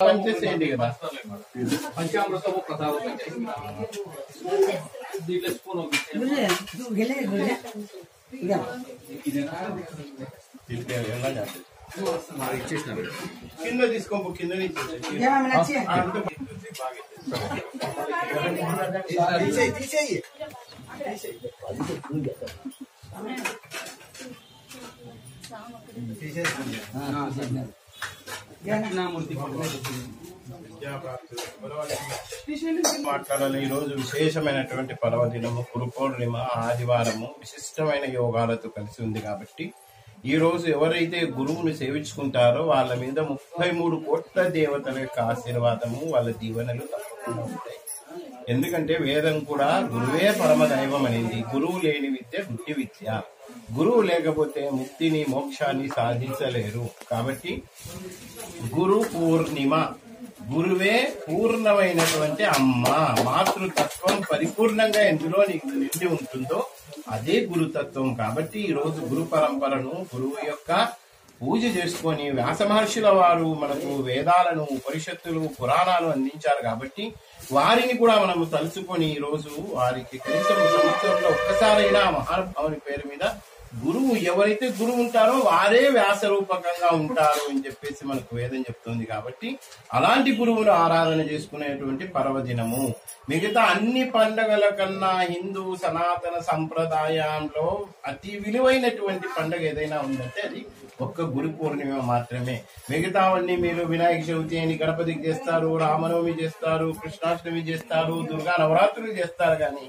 పంచేసేయండి కదా పంచామృతము ప్రసాదం దీంట్లో స్పూన్ ఇచ్చేసినారు కింద తీసుకో కింద మాట్లాడాలి. ఈ రోజు విశేషమైనటువంటి పర్వదినము గురు పౌర్ణిమ ఆదివారము విశిష్టమైన యోగాలతో కలిసి ఉంది కాబట్టి ఈ రోజు ఎవరైతే గురువుని సేవించుకుంటారో వాళ్ళ మీద 33 కోట్ల దేవతల యొక్క ఆశీర్వాదము వాళ్ళ దీవెనలు తప్పకుండా ఉంటాయి. ఎందుకంటే వేదం కూడా గురువే పరమ దైవం అనేది. గురువు లేని విద్య గుడ్డి విద్య. గురువు లేకపోతే ముక్తిని మోక్షాన్ని సాధించలేరు. కాబట్టి గురు పూర్ణిమ, గురువే పూర్ణమైనటువంటి అమ్మ. మాతృతత్వం పరిపూర్ణంగా ఎందులో నీకు నిండి ఉంటుందో అదే గురుతత్వం. కాబట్టి ఈ రోజు గురు పరంపరను గురువు యొక్క పూజ చేసుకొని వ్యాస మహర్షుల వారు మనకు వేదాలను ఉపనిషత్తులు పురాణాలు అందించారు. కాబట్టి వారిని కూడా మనము తలుచుకొని ఈ రోజు వారికి కనీసం సంవత్సరంలో ఒక్కసారైనా మహానుభావుని పేరు మీద గురువు ఎవరైతే గురువు ఉంటారో వారే వ్యాస రూపకంగా ఉంటారు అని చెప్పేసి మనకు వేదం చెప్తుంది. కాబట్టి అలాంటి గురువును ఆరాధన చేసుకునేటువంటి పర్వదినము. మిగతా అన్ని పండగల కన్నా హిందూ సనాతన సంప్రదాయంలో అతి విలువైనటువంటి పండుగ ఏదైనా ఉందంటే అది ఒక్క గురు పూర్ణిమ మాత్రమే. మిగతావన్నీ మీరు వినాయక చవితి అని గణపతికి చేస్తారు, రామనవమి చేస్తారు, కృష్ణాష్టమి చేస్తారు, దుర్గా నవరాత్రులు చేస్తారు. కానీ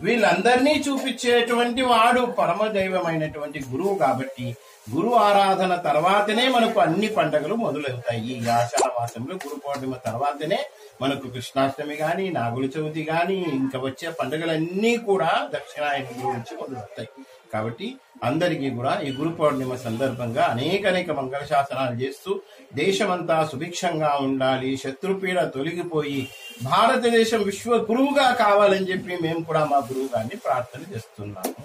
వీళ్ళందరినీ చూపించేటువంటి వాడు పరమదైవమైనటువంటి గురువు. కాబట్టి గురు ఆరాధన తర్వాతనే మనకు అన్ని పండుగలు మొదలవుతాయి. ఈ ఆషాఢ మాసంలో గురు పౌర్ణిమ తర్వాతనే మనకు కృష్ణాష్టమి గాని, నాగుల చవితి గాని, ఇంకా వచ్చే పండుగలన్నీ కూడా దక్షిణాయనం నుంచి మొదలవుతాయి. కాబట్టి అందరికీ కూడా ఈ గురు పౌర్ణిమ సందర్భంగా అనేక మంగళ శాసనాలు చేస్తూ దేశమంతా సుభిక్షంగా ఉండాలి, శత్రుపీడ తొలగిపోయి భారతదేశం విశ్వ గురువుగా కావాలని చెప్పి మేము కూడా మా గురువు గారిని ప్రార్థన చేస్తున్నాము.